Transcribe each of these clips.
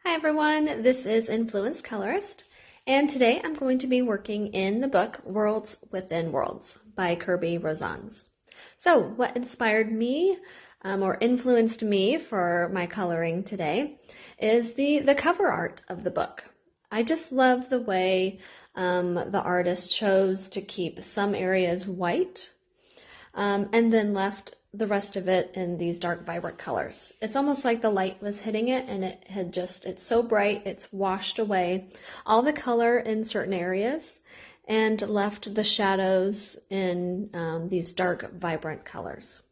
Hi everyone, this is Influenced Colorist, and today I'm going to be working in the book Worlds Within Worlds by Kerby Rosans. So what inspired me or influenced me for my coloring today is the cover art of the book. I just love the way the artist chose to keep some areas white and then left the rest of it in these dark, vibrant colors. It's almost like the light was hitting it and it's so bright, it's washed away all the color in certain areas and left the shadows in these dark, vibrant colors.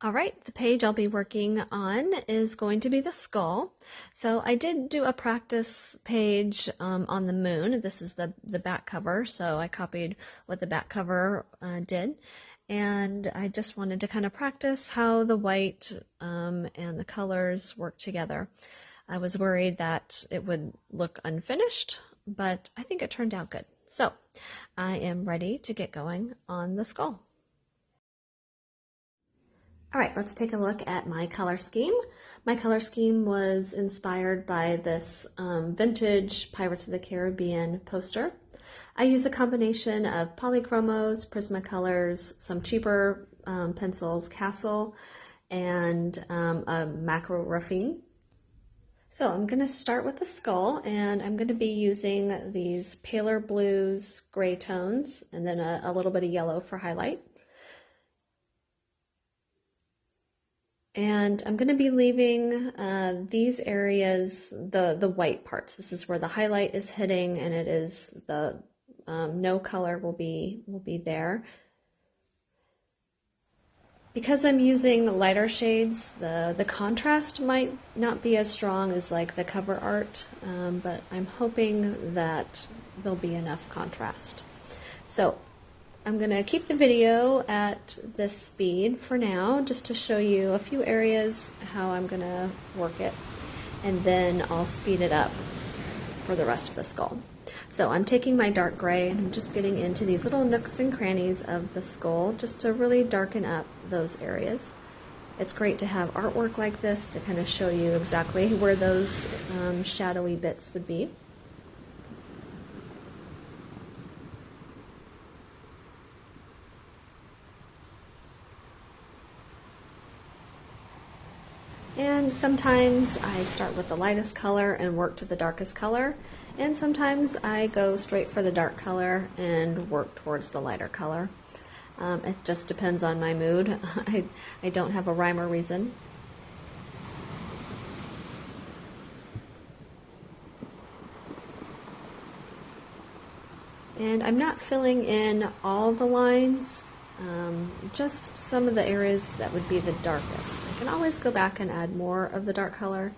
All right, the page I'll be working on is going to be the skull. So I did do a practice page on the moon. This is the back cover, so I copied what the back cover did. And I just wanted to kind of practice how the white and the colors work together. I was worried that it would look unfinished, but I think it turned out good. So I am ready to get going on the skull. All right, let's take a look at my color scheme. My color scheme was inspired by this vintage Pirates of the Caribbean poster. I use a combination of polychromos, Prismacolors, some cheaper pencils, Castle, and a macro raffine. So I'm going to start with the skull, and I'm going to be using these paler blues, gray tones, and then a little bit of yellow for highlight. And I'm going to be leaving these areas, the white parts. This is where the highlight is hitting, and it is the no color will be there. Because I'm using lighter shades, the contrast might not be as strong as like the cover art, but I'm hoping that there'll be enough contrast. So I'm going to keep the video at this speed for now, just to show you a few areas how I'm going to work it, and then I'll speed it up for the rest of the skull. So I'm taking my dark gray and I'm just getting into these little nooks and crannies of the skull just to really darken up those areas. It's great to have artwork like this to kind of show you exactly where those shadowy bits would be. And sometimes I start with the lightest color and work to the darkest color, and sometimes I go straight for the dark color and work towards the lighter color. It just depends on my mood. I don't have a rhyme or reason. And I'm not filling in all the lines. Just some of the areas that would be the darkest. I can always go back and add more of the dark color,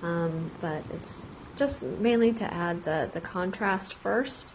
but it's just mainly to add the contrast first.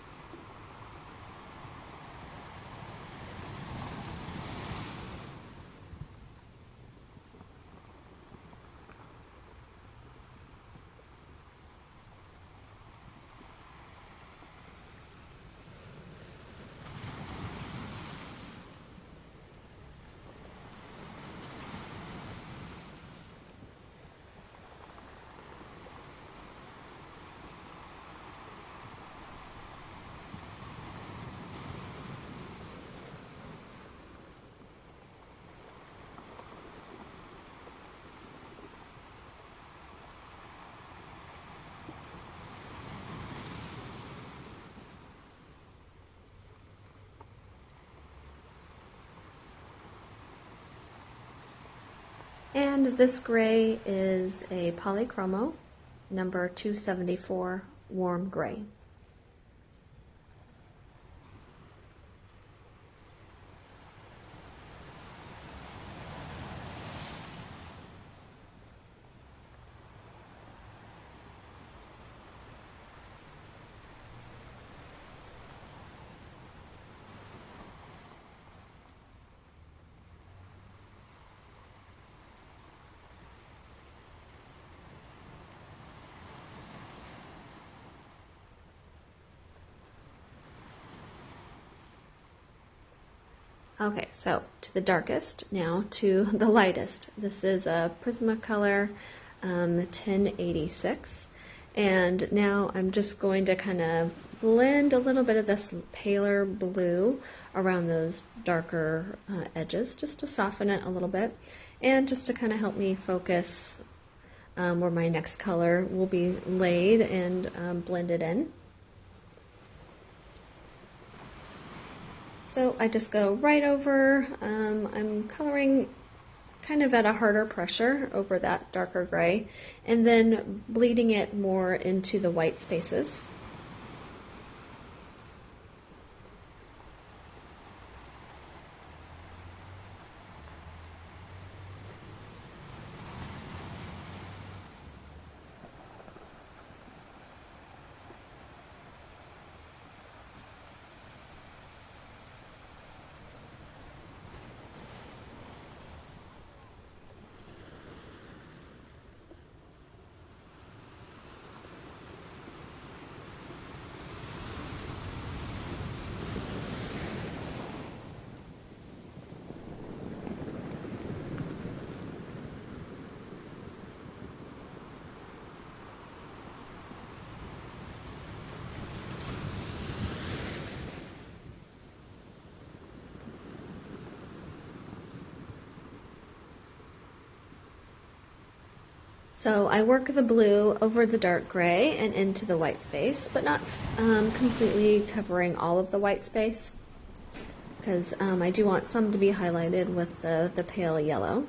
And this gray is a polychromo, number 274, warm gray. Okay, so to the darkest, now to the lightest. This is a Prismacolor 1086. And now I'm just going to kind of blend a little bit of this paler blue around those darker edges, just to soften it a little bit, and just to kind of help me focus where my next color will be laid and blended in. So I just go right over, I'm coloring kind of at a harder pressure over that darker gray, and then bleeding it more into the white spaces. So I work the blue over the dark gray and into the white space, but not completely covering all of the white space, because I do want some to be highlighted with the pale yellow.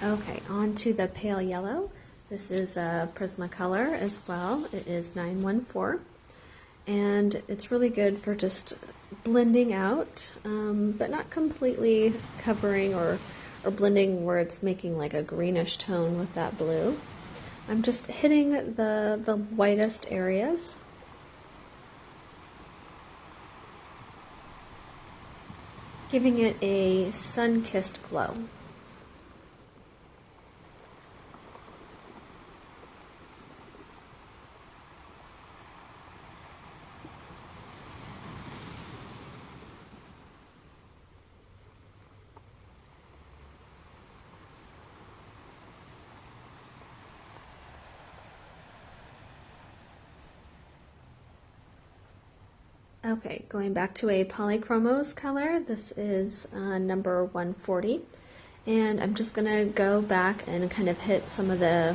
Okay, on to the pale yellow. This is a Prismacolor as well. It is 914, and it's really good for just blending out, but not completely covering or blending where it's making like a greenish tone with that blue. I'm just hitting the whitest areas. Giving it a sun-kissed glow. Okay, going back to a Polychromos color, this is number 140, and I'm just going to go back and kind of hit some of the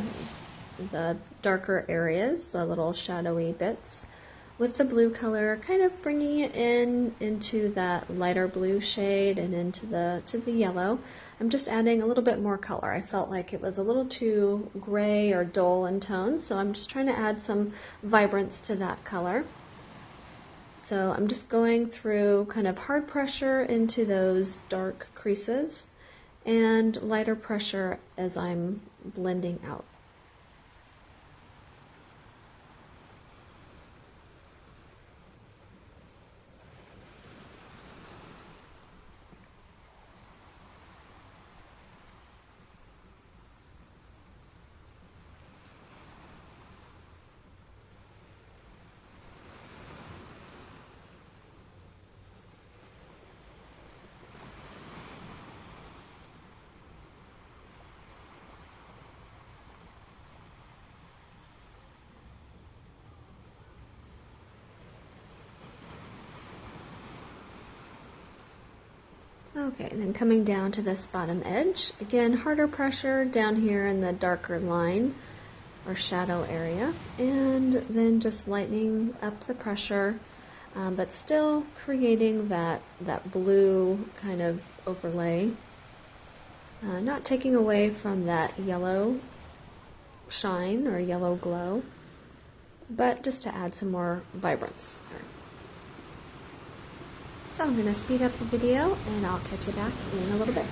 darker areas, the little shadowy bits, with the blue color, kind of bringing it into that lighter blue shade and into the yellow. I'm just adding a little bit more color. I felt like it was a little too gray or dull in tone, so I'm just trying to add some vibrance to that color. So I'm just going through kind of hard pressure into those dark creases and lighter pressure as I'm blending out. Okay, and then coming down to this bottom edge, again, harder pressure down here in the darker line or shadow area, and then just lightening up the pressure, but still creating that blue kind of overlay, not taking away from that yellow shine or yellow glow, but just to add some more vibrance there. So I'm going to speed up the video and I'll catch you back in a little bit.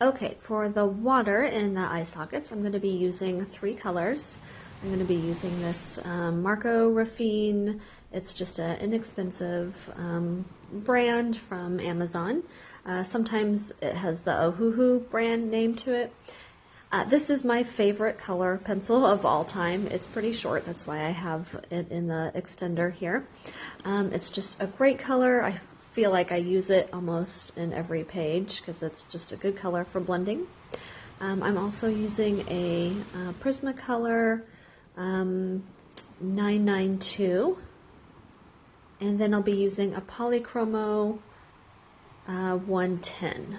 Okay, for the water in the eye sockets, I'm going to be using 3 colors. I'm going to be using this Marco Raffine. It's just an inexpensive brand from Amazon. Sometimes it has the Ohuhu brand name to it. This is my favorite color pencil of all time. It's pretty short, that's why I have it in the extender here. It's just a great color. I feel like I use it almost in every page because it's just a good color for blending. I'm also using a Prismacolor 992, and then I'll be using a Polychromo 110.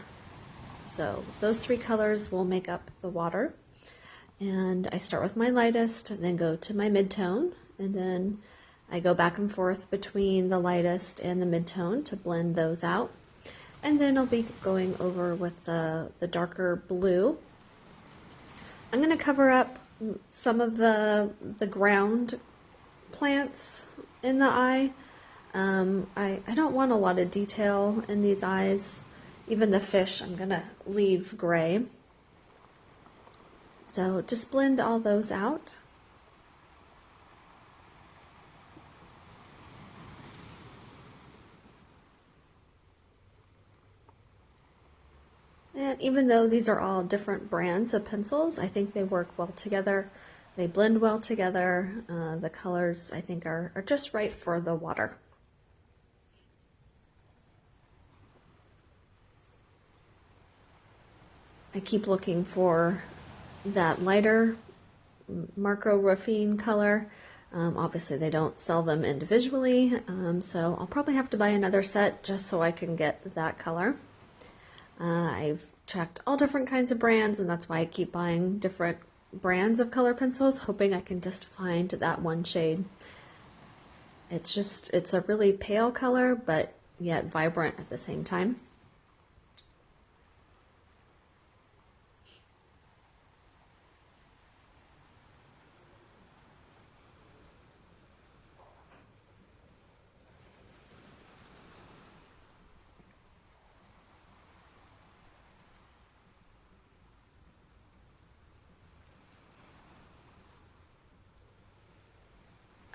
So those 3 colors will make up the water. And I start with my lightest, then go to my midtone, and then I go back and forth between the lightest and the midtone to blend those out. And then I'll be going over with the darker blue. I'm going to cover up some of the ground plants in the eye. I don't want a lot of detail in these eyes. Even the fish I'm going to leave gray. So just blend all those out. And even though these are all different brands of pencils, I think they work well together. They blend well together. The colors, I think, are just right for the water. I keep looking for that lighter Marco Ruffine color. Obviously they don't sell them individually, so I'll probably have to buy another set just so I can get that color. I've checked all different kinds of brands, and that's why I keep buying different brands of color pencils, hoping I can just find that one shade. It's a really pale color, but yet vibrant at the same time.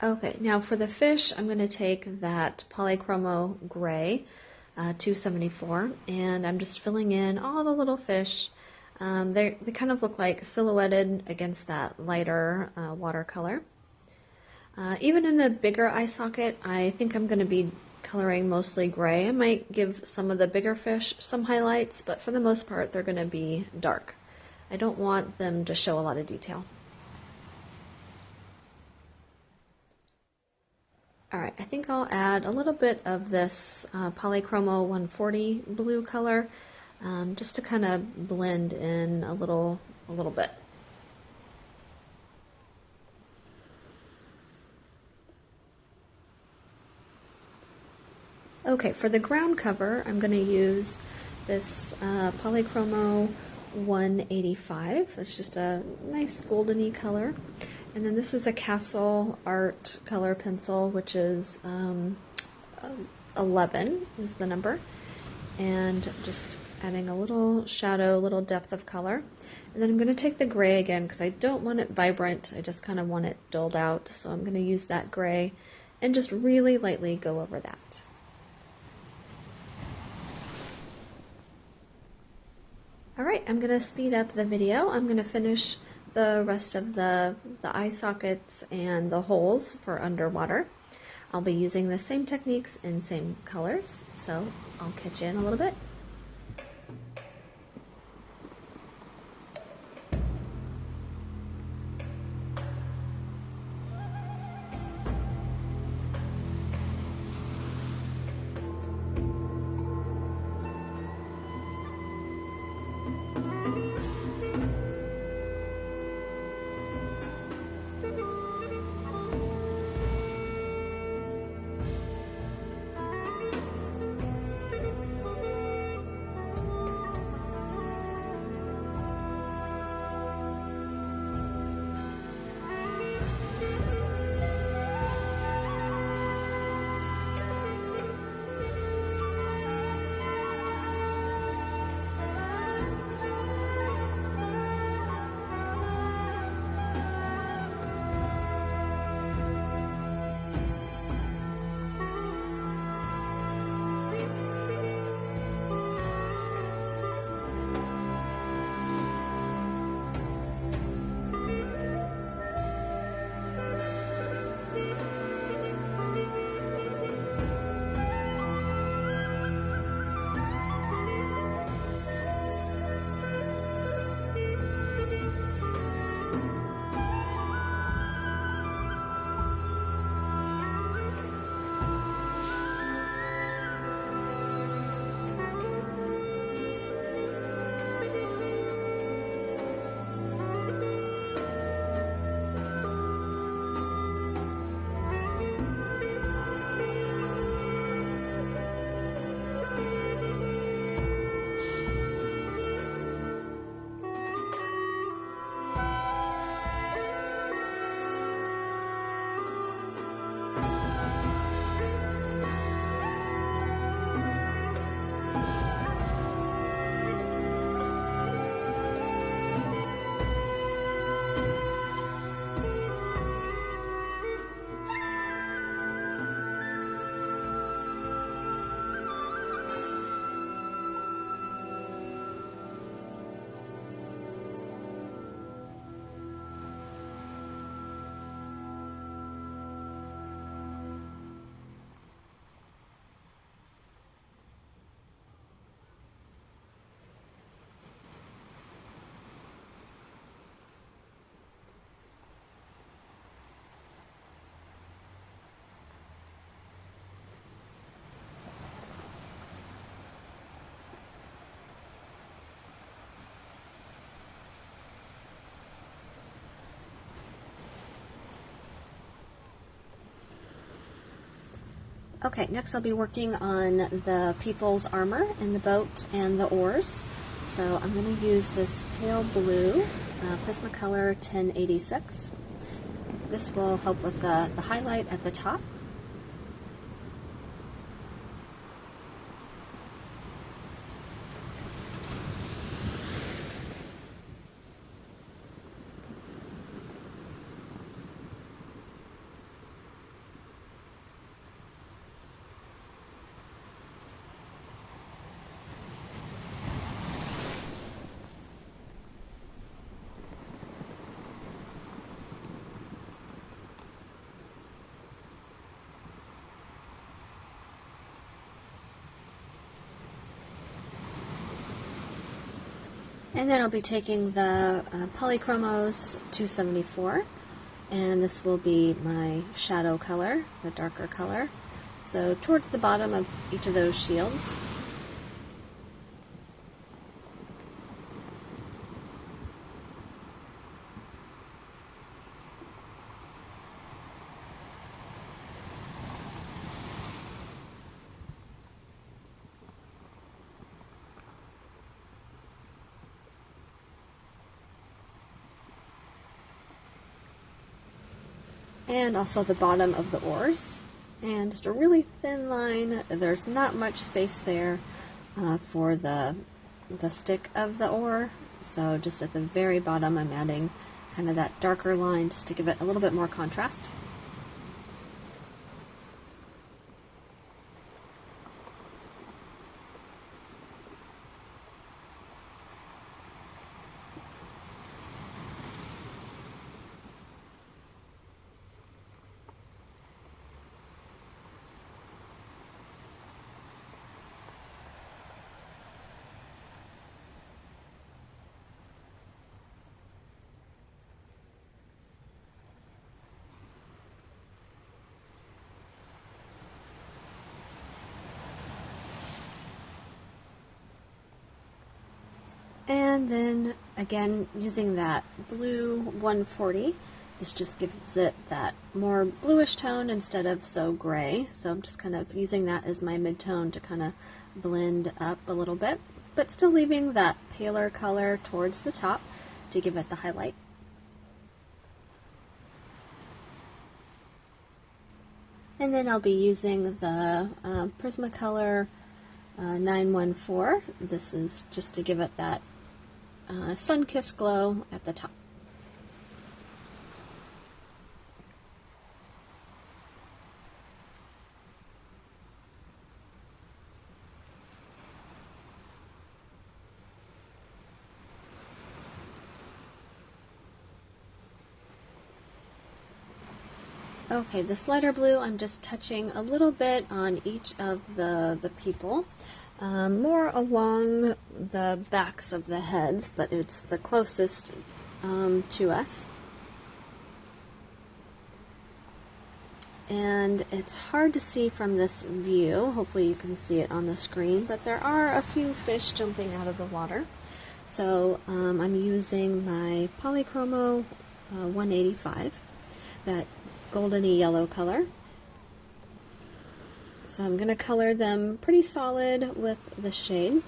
Okay, now for the fish, I'm going to take that Polychromo Gray 274, and I'm just filling in all the little fish. They kind of look like silhouetted against that lighter watercolor. Even in the bigger eye socket, I think I'm going to be coloring mostly gray. I might give some of the bigger fish some highlights, but for the most part, they're going to be dark. I don't want them to show a lot of detail. Alright, I think I'll add a little bit of this Polychromo 140 blue color just to kind of blend in a little bit. Okay, for the ground cover, I'm going to use this Polychromo 185. It's just a nice goldeny color. And then this is a Castle Art color pencil, which is 11 is the number. And just adding a little shadow, a little depth of color. And then I'm going to take the gray again because I don't want it vibrant. I just kind of want it dulled out. So I'm going to use that gray and just really lightly go over that. Alright, I'm going to speed up the video. I'm going to finish the rest of the eye sockets and the holes for underwater. I'll be using the same techniques and same colors, so I'll catch you in a little bit. Okay, next I'll be working on the people's armor in the boat and the oars. So I'm going to use this pale blue Prismacolor 1086. This will help with the highlight at the top. And then I'll be taking the Polychromos 274, and this will be my shadow color, the darker color. So towards the bottom of each of those shields. And also the bottom of the oars, and just a really thin line. There's not much space there for the stick of the oar, so just at the very bottom I'm adding kind of that darker line just to give it a little bit more contrast. And then again, using that blue 140, this just gives it that more bluish tone instead of so gray. So I'm just kind of using that as my mid-tone to kind of blend up a little bit, but still leaving that paler color towards the top to give it the highlight. And then I'll be using the Prismacolor 914. This is just to give it that sun-kissed glow at the top. Okay, this lighter blue, I'm just touching a little bit on each of the people. More along the backs of the heads, but it's the closest to us. And it's hard to see from this view. Hopefully you can see it on the screen, but there are a few fish jumping out of the water. So I'm using my Polychromo 185, that goldeny yellow color. So I'm going to color them pretty solid with the shade.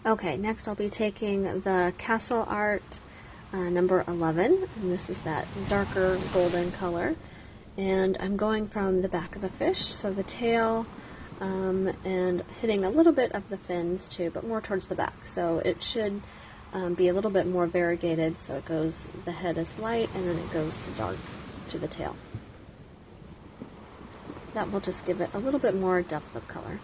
Okay, next I'll be taking the Castle Art number 11, and this is that darker golden color. And I'm going from the back of the fish, so the tail, and hitting a little bit of the fins too, but more towards the back. So it should be a little bit more variegated, so it goes, the head is light, and then it goes to dark to the tail. That will just give it a little bit more depth of color.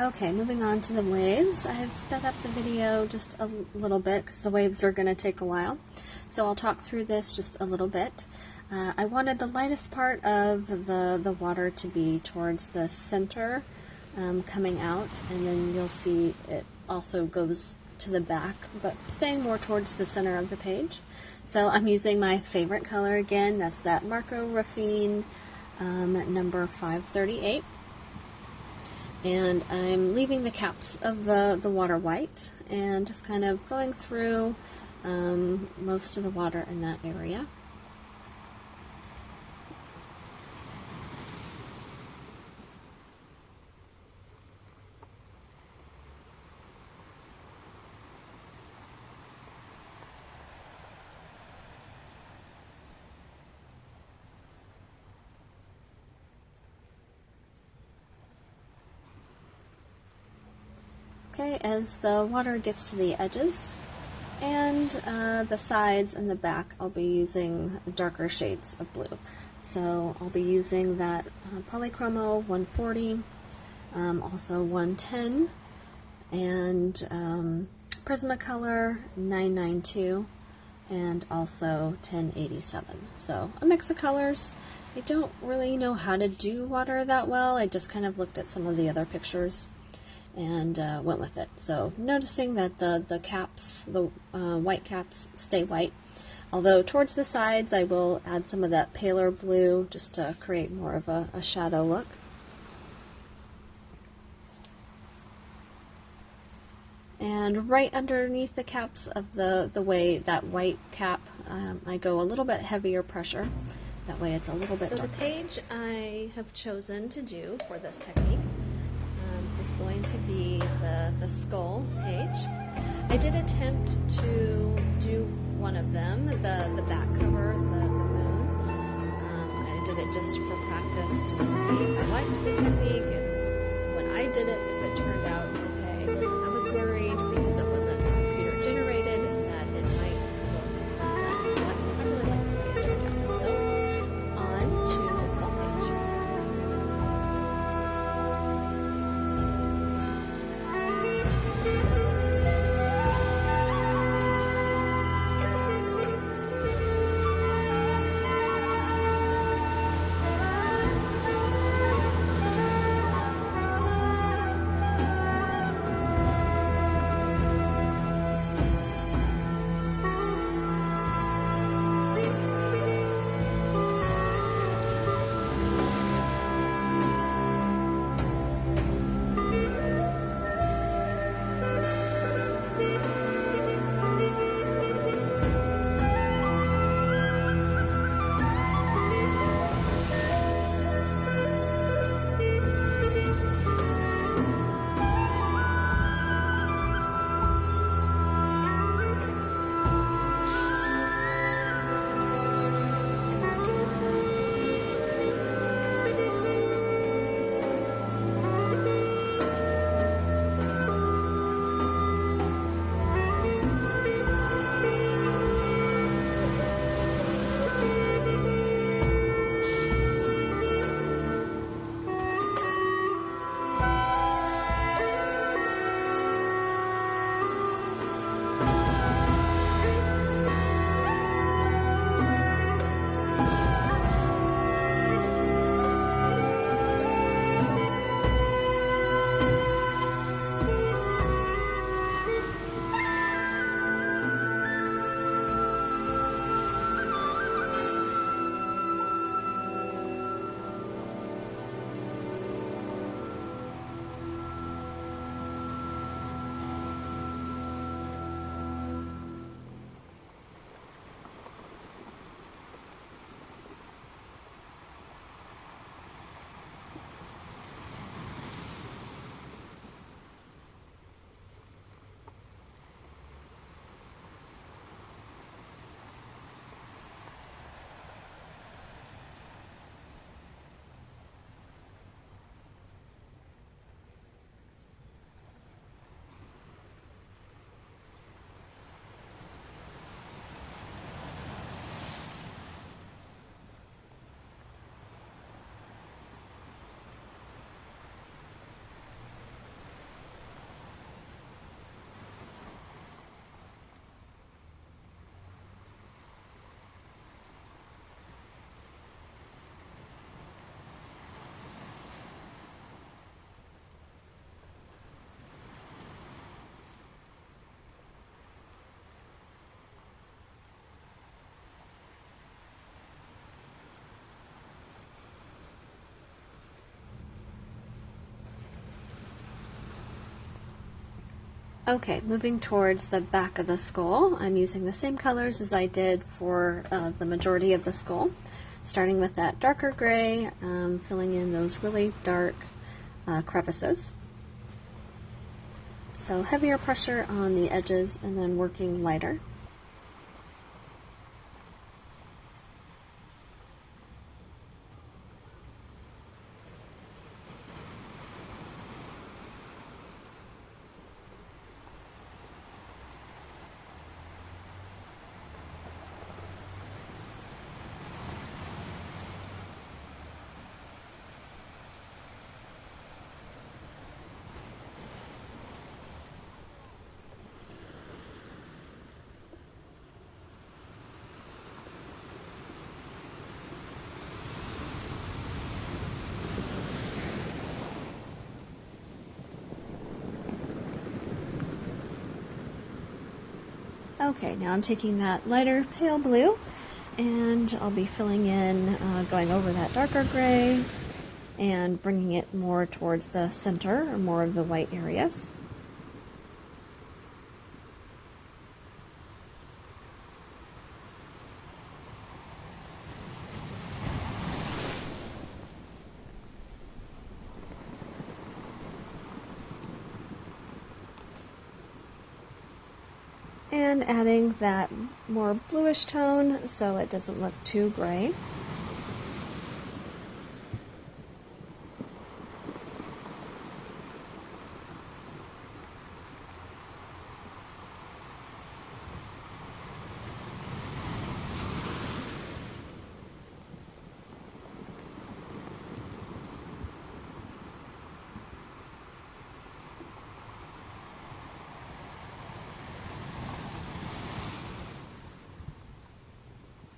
Okay, moving on to the waves. I've sped up the video just a little bit because the waves are going to take a while. So I'll talk through this just a little bit. I wanted the lightest part of the water to be towards the center, coming out, and then you'll see it also goes to the back, but staying more towards the center of the page. So I'm using my favorite color again. That's that Marco Raffine number 538. And I'm leaving the caps of the water white and just kind of going through most of the water in that area. Okay, as the water gets to the edges and the sides and the back, I'll be using darker shades of blue. So I'll be using that Polychromo 140, also 110, and Prismacolor 992, and also 1087. So a mix of colors. I don't really know how to do water that well. I just kind of looked at some of the other pictures and went with it. So noticing that the caps, the white caps, stay white. Although towards the sides I will add some of that paler blue just to create more of a shadow look. And right underneath the caps of that white cap, I go a little bit heavier pressure. That way it's a little bit darker. So the page I have chosen to do for this technique is going to be the skull page. I did attempt to do one of them, the back cover, the moon. I did it just for practice, just to see if I liked the technique, and when I did it, if it turned out okay. I was worried because it wasn't computer generated that it might look bad, but I really liked the way it turned out. So on to the skull page. Okay, moving towards the back of the skull, I'm using the same colors as I did for the majority of the skull, starting with that darker gray, filling in those really dark crevices. So heavier pressure on the edges and then working lighter. Okay, now I'm taking that lighter pale blue and I'll be filling in, going over that darker gray and bringing it more towards the center or more of the white areas. And adding that more bluish tone so it doesn't look too gray.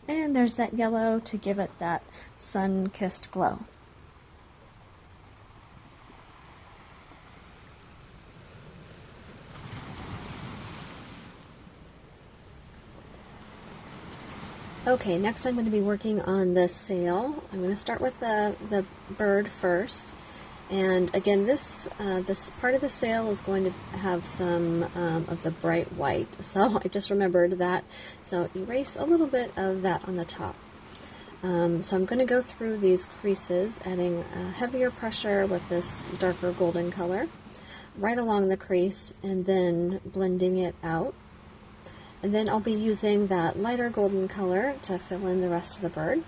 And there's that yellow to give it that sun-kissed glow. Okay, next I'm going to be working on the sail. I'm going to start with the bird first. And again, this part of the sail is going to have some of the bright white. So I just remembered that. So erase a little bit of that on the top. So I'm going to go through these creases, adding heavier pressure with this darker golden color right along the crease and then blending it out. And then I'll be using that lighter golden color to fill in the rest of the bird.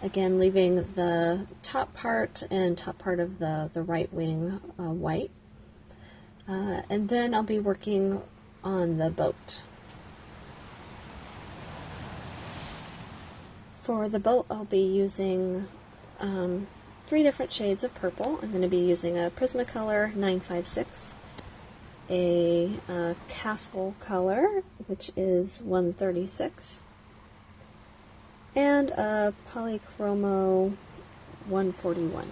Again, leaving the top part and top part of the right wing white. And then I'll be working on the boat. For the boat, I'll be using 3 different shades of purple. I'm going to be using a Prismacolor 956, a Castle color, which is 136, and a Polychromo 141.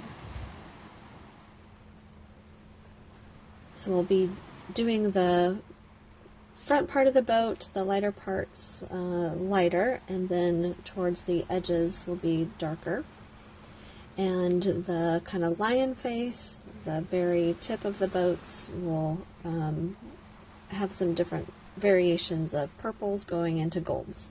So we'll be doing the front part of the boat, the lighter parts lighter, and then towards the edges will be darker. And the kind of lion face, the very tip of the boats will have some different variations of purples going into golds.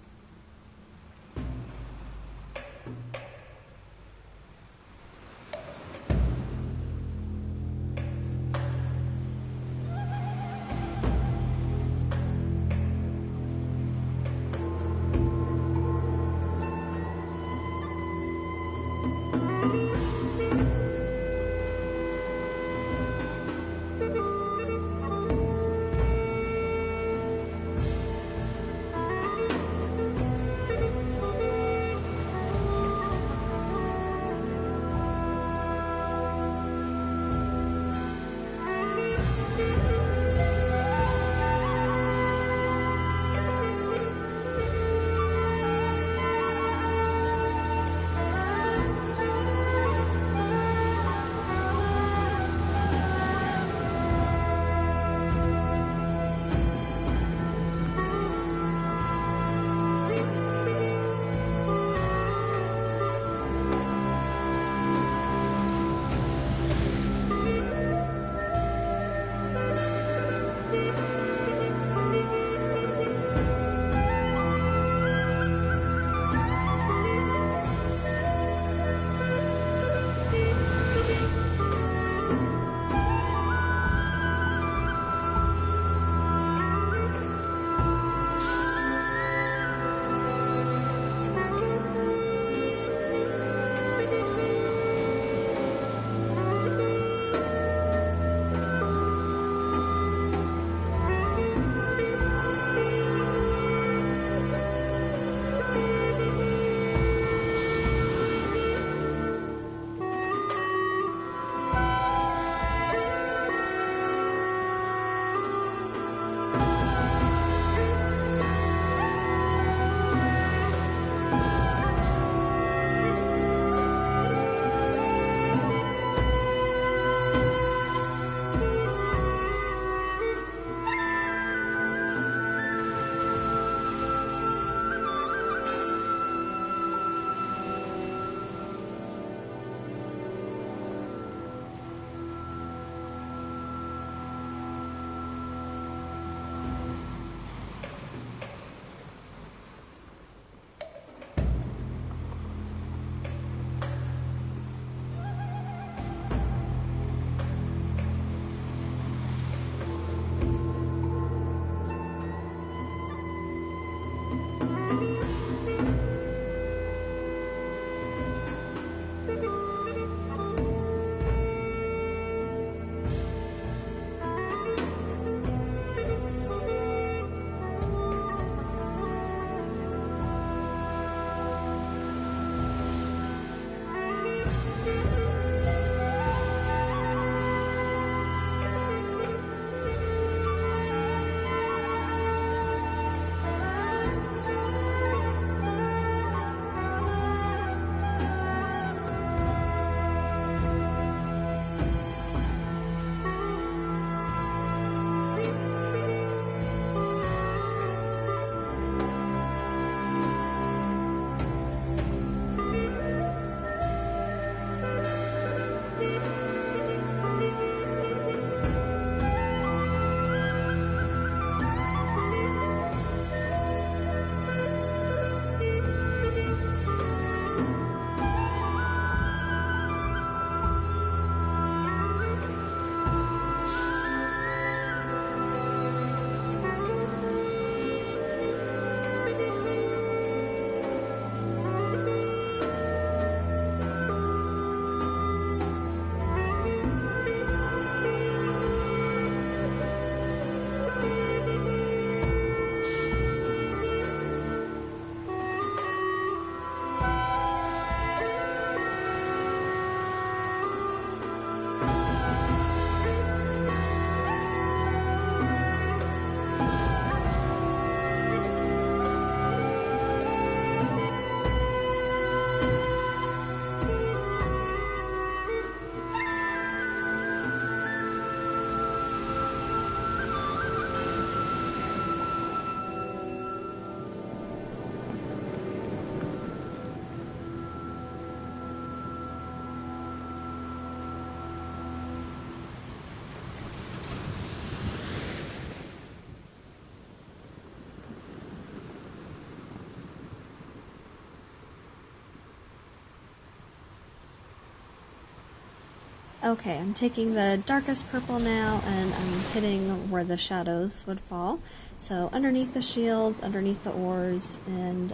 Okay, I'm taking the darkest purple now and I'm hitting where the shadows would fall. So underneath the shields, underneath the oars, and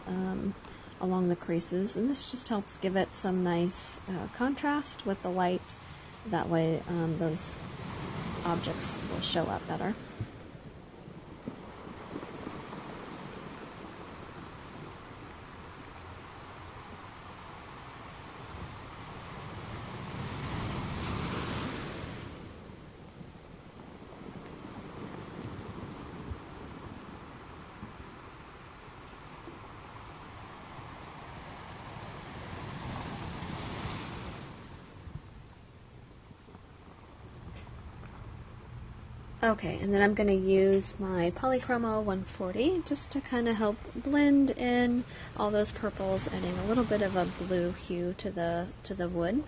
along the creases. And this just helps give it some nice contrast with the light. That way those objects will show up better. Okay, and then I'm going to use my Polychromo 140 just to kind of help blend in all those purples, adding a little bit of a blue hue to the wood.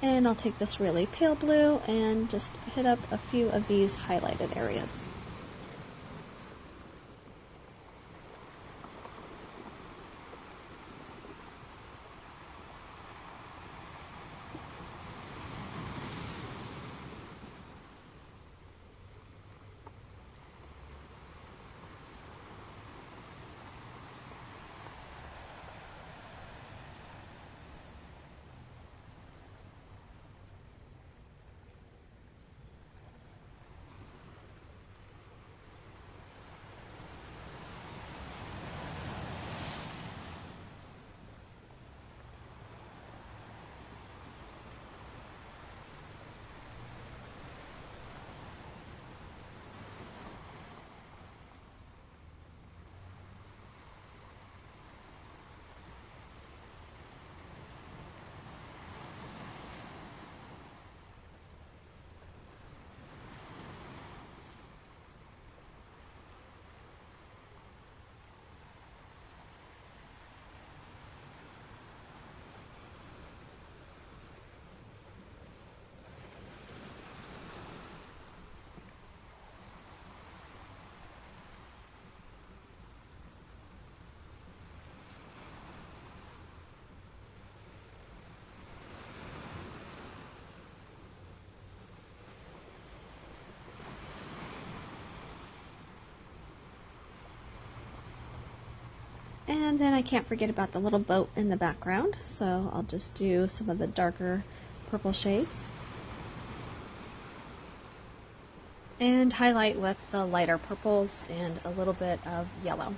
And I'll take this really pale blue and just hit up a few of these highlighted areas. And then I can't forget about the little boat in the background, so I'll just do some of the darker purple shades. And highlight with the lighter purples and a little bit of yellow.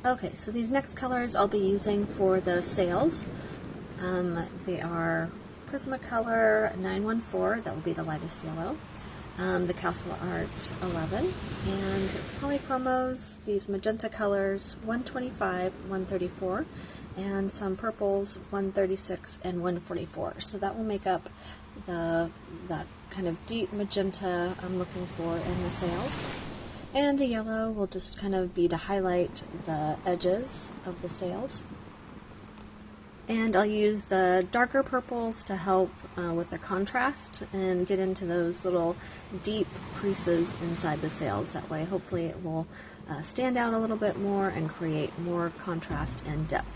Okay, so these next colors I'll be using for the sails. They are Prismacolor 914, that will be the lightest yellow, the Castle Art 11, and Polychromos, these magenta colors 125, 134, and some purples 136 and 144. So that will make up that kind of deep magenta I'm looking for in the sails. And the yellow will just kind of be to highlight the edges of the sails. And I'll use the darker purples to help with the contrast and get into those little deep creases inside the sails. That way, hopefully it will stand out a little bit more and create more contrast and depth.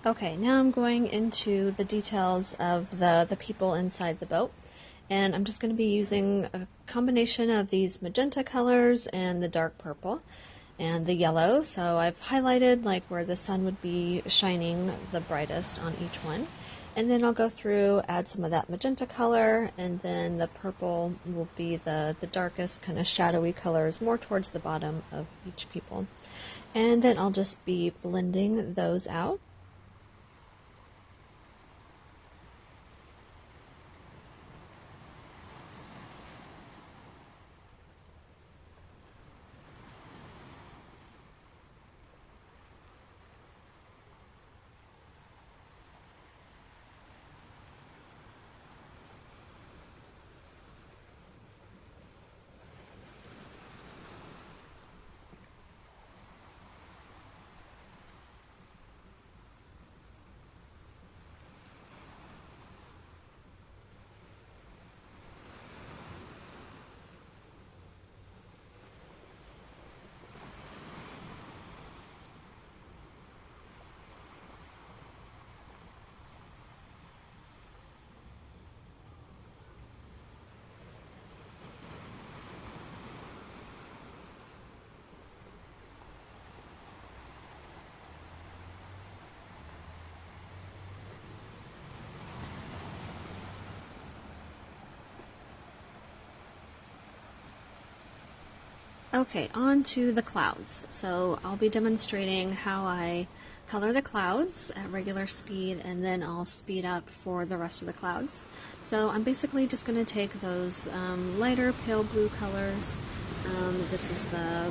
Okay, now I'm going into the details of the people inside the boat. And I'm just going to be using a combination of these magenta colors and the dark purple and the yellow. So I've highlighted like where the sun would be shining the brightest on each one. And then I'll go through, add some of that magenta color, and then the purple will be the darkest kind of shadowy colors more towards the bottom of each people. And then I'll just be blending those out. Okay, on to the clouds. So I'll be demonstrating how I color the clouds at regular speed, and then I'll speed up for the rest of the clouds. So I'm basically just going to take those lighter pale blue colors. This is the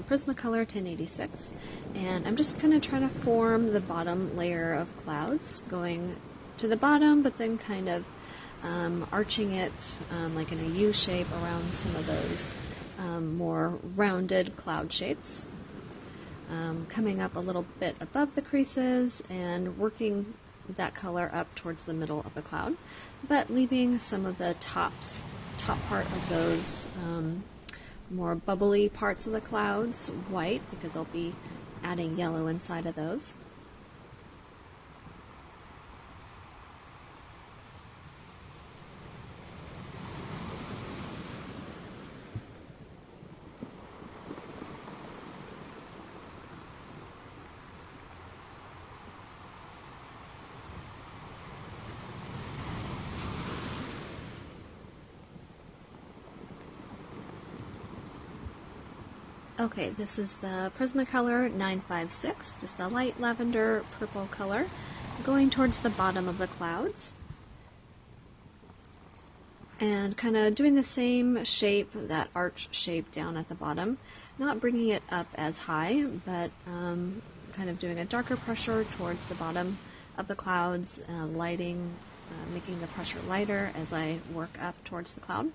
Prismacolor 1086, and I'm just going to try to form the bottom layer of clouds, going to the bottom, but then kind of arching it like in a U shape around some of those more rounded cloud shapes, coming up a little bit above the creases and working that color up towards the middle of the cloud, but leaving some of the top part of those more bubbly parts of the clouds white, because I'll be adding yellow inside of those. Okay, this is the Prismacolor 956, just a light lavender purple color, going towards the bottom of the clouds. And kind of doing the same shape, that arch shape down at the bottom, not bringing it up as high, but kind of doing a darker pressure towards the bottom of the clouds, making the pressure lighter as I work up towards the cloud.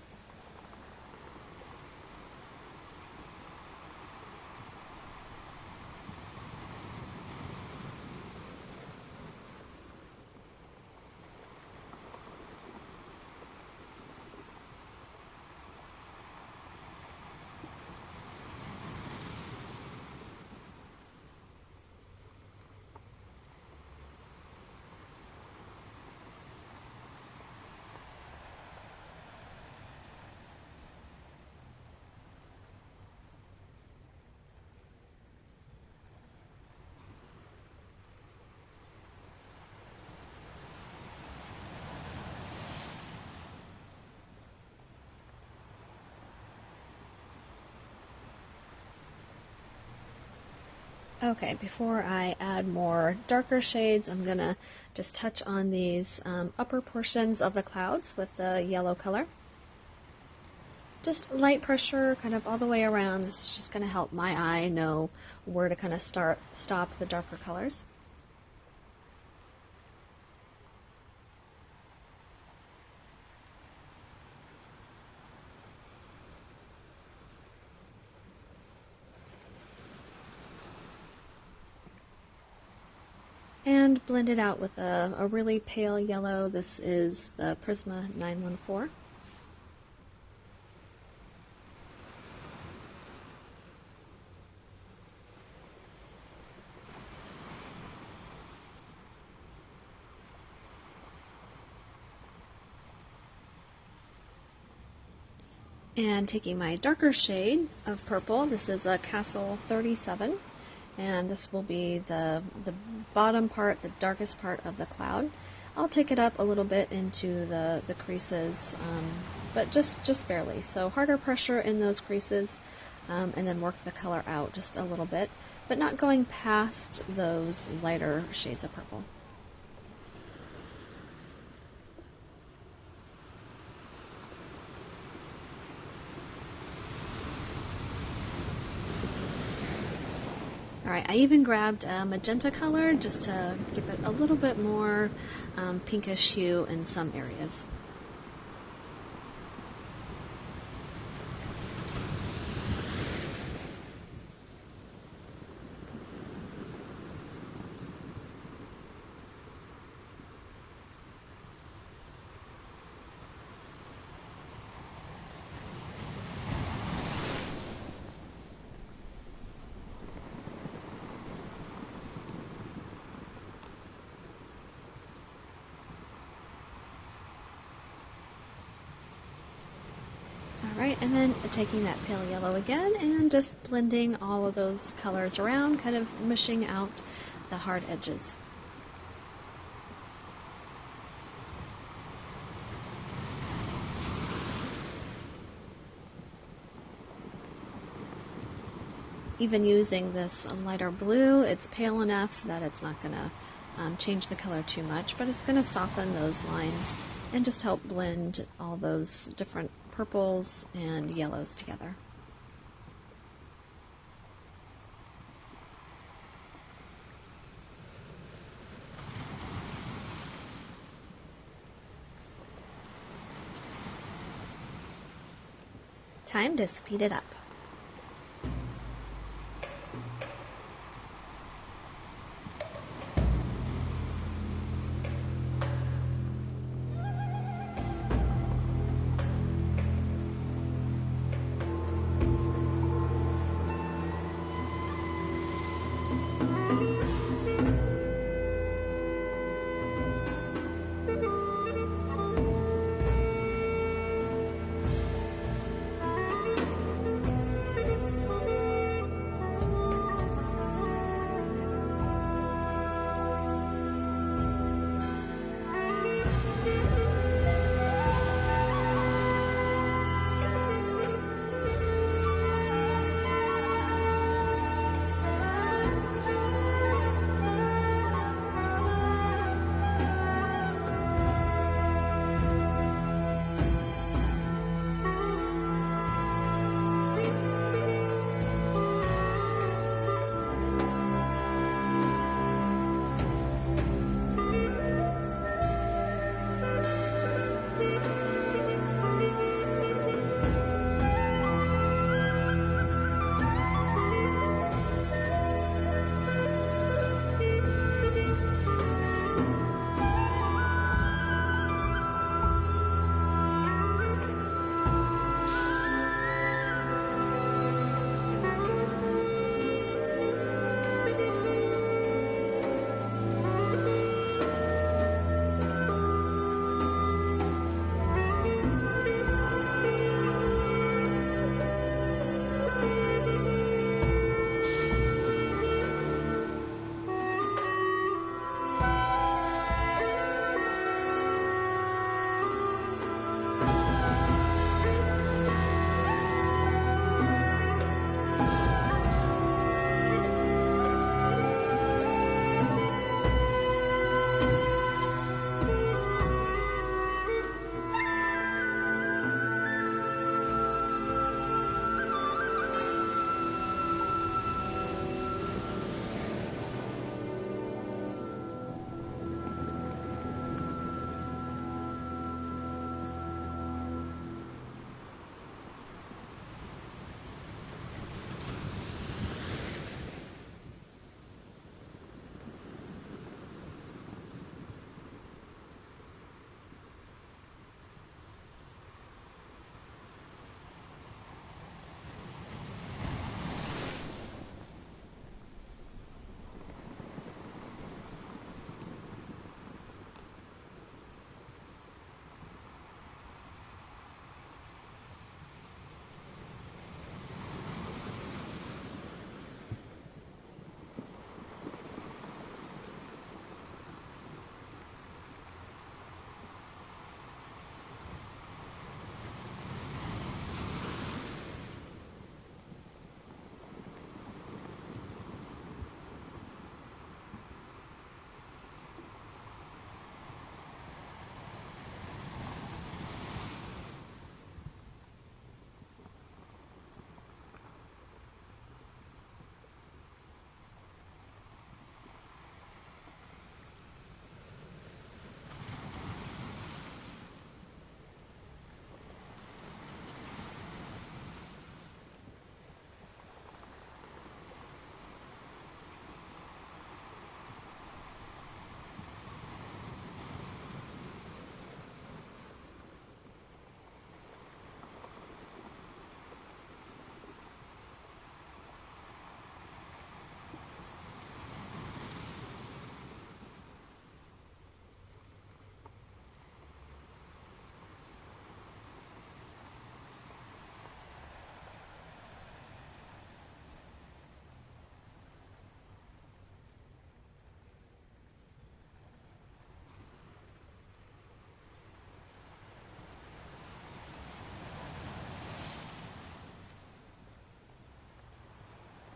Okay, before I add more darker shades, I'm going to just touch on these upper portions of the clouds with the yellow color. Just light pressure kind of all the way around. This is just going to help my eye know where to kind of stop the darker colors. And blend it out with a really pale yellow. This is the Prisma 914. And taking my darker shade of purple, this is a Castle 37, and this will be the bottom part, the darkest part of the cloud. I'll take it up a little bit into the creases, but just barely. So harder pressure in those creases, and then work the color out just a little bit, but not going past those lighter shades of purple. Alright, I even grabbed a magenta color just to give it a little bit more pinkish hue in some areas. Alright, and then taking that pale yellow again and just blending all of those colors around, kind of mushing out the hard edges. Even using this lighter blue, it's pale enough that it's not going to change the color too much, but it's going to soften those lines and just help blend all those different purples and yellows together. Time to speed it up.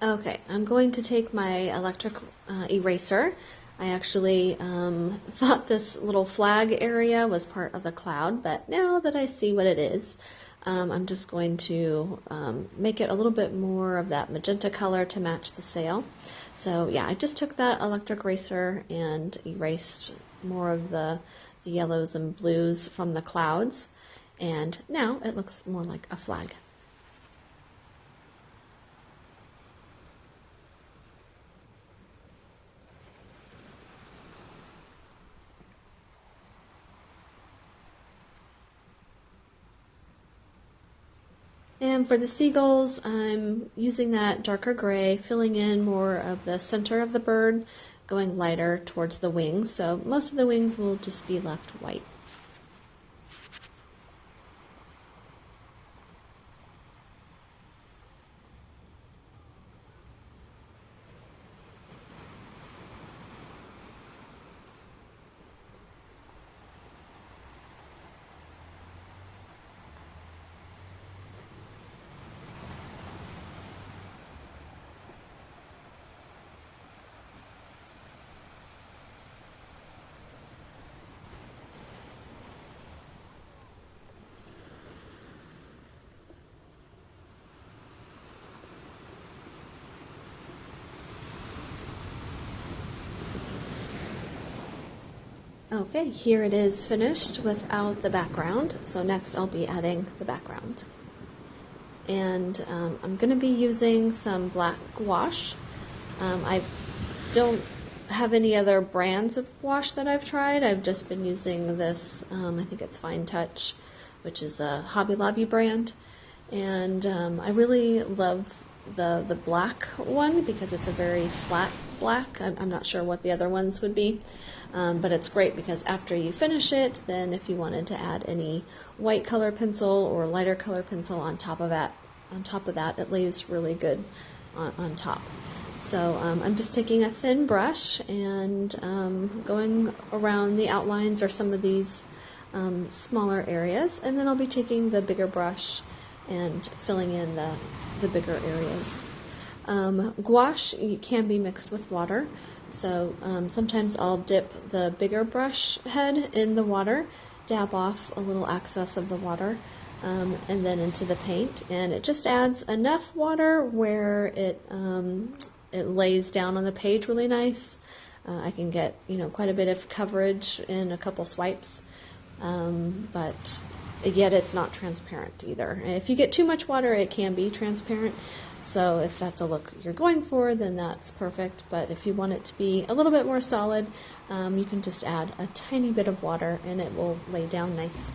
Okay, I'm going to take my electric eraser. I actually thought this little flag area was part of the cloud, but now that I see what it is, I'm just going to make it a little bit more of that magenta color to match the sail. So yeah, I just took that electric eraser and erased more of the yellows and blues from the clouds, and now it looks more like a flag. And for the seagulls, I'm using that darker gray, filling in more of the center of the bird, going lighter towards the wings, so most of the wings will just be left white. Okay, here it is finished without the background. So next I'll be adding the background. And I'm going to be using some black gouache. I don't have any other brands of gouache that I've tried. I've just been using this, I think it's Fine Touch, which is a Hobby Lobby brand. And I really love the black one because it's a very flat black. I'm not sure what the other ones would be, but it's great because after you finish it, then if you wanted to add any white color pencil or lighter color pencil on top of that, it lays really good on top. So I'm just taking a thin brush and going around the outlines or some of these smaller areas, and then I'll be taking the bigger brush and filling in the bigger areas. Gouache can be mixed with water, so sometimes I'll dip the bigger brush head in the water, dab off a little excess of the water, and then into the paint, and it just adds enough water where it lays down on the page really nice. I can get quite a bit of coverage in a couple swipes, but yet it's not transparent either. If you get too much water, it can be transparent. So if that's a look you're going for, then that's perfect. But if you want it to be a little bit more solid, you can just add a tiny bit of water and it will lay down nice.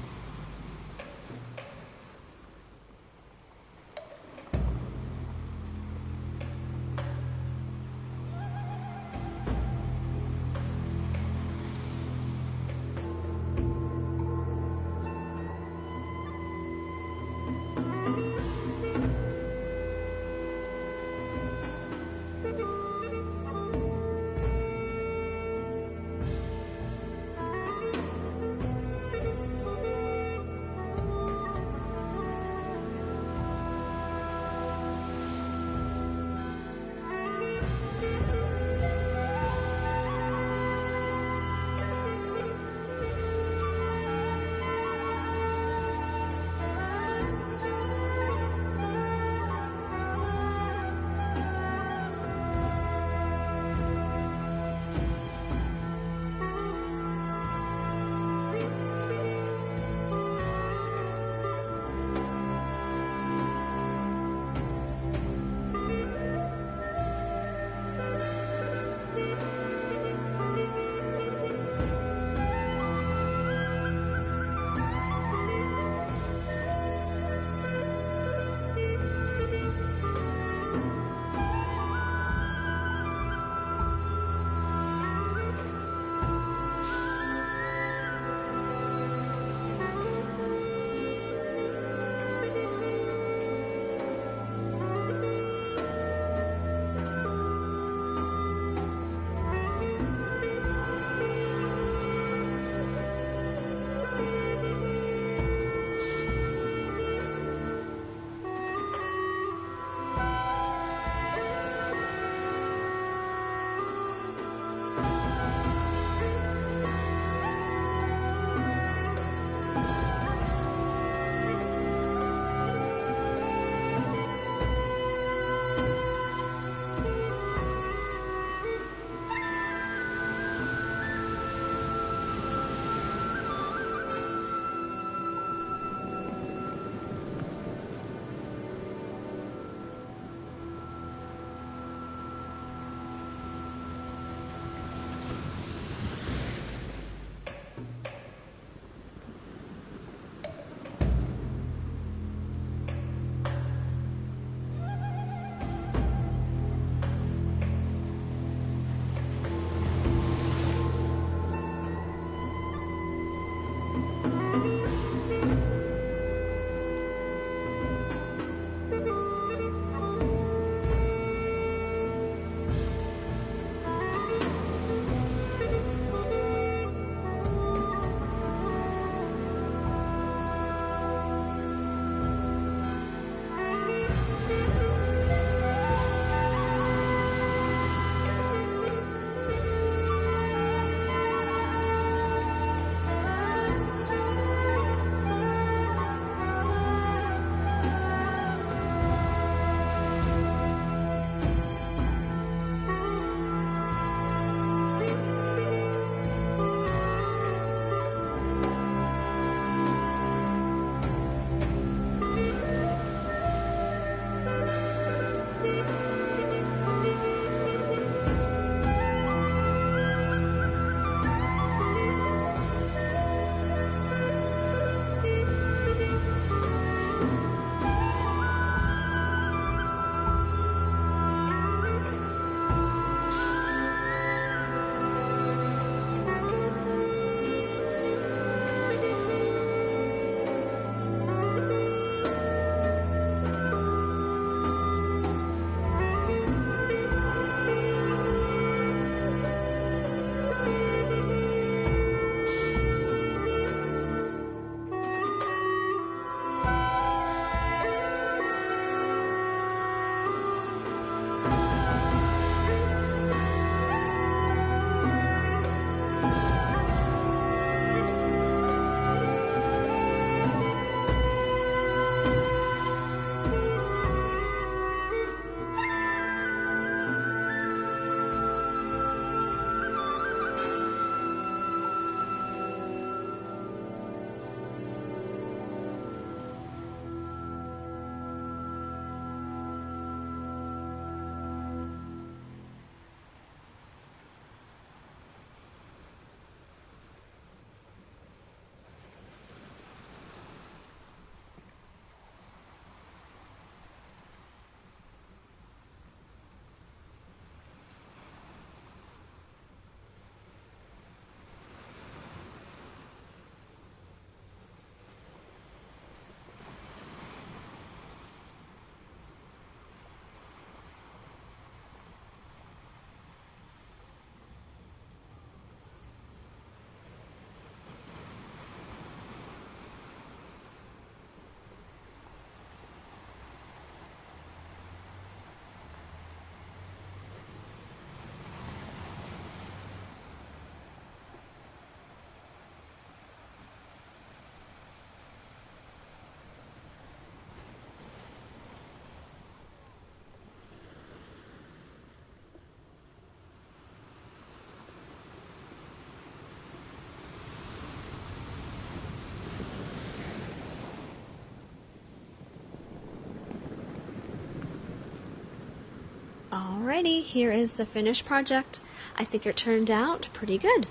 Alrighty, here is the finished project. I think it turned out pretty good.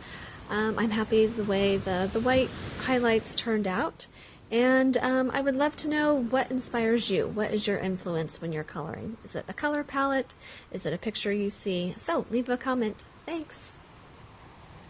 I'm happy the way the white highlights turned out. And I would love to know what inspires you. What is your influence when you're coloring? Is it a color palette? Is it a picture you see? So leave a comment. Thanks.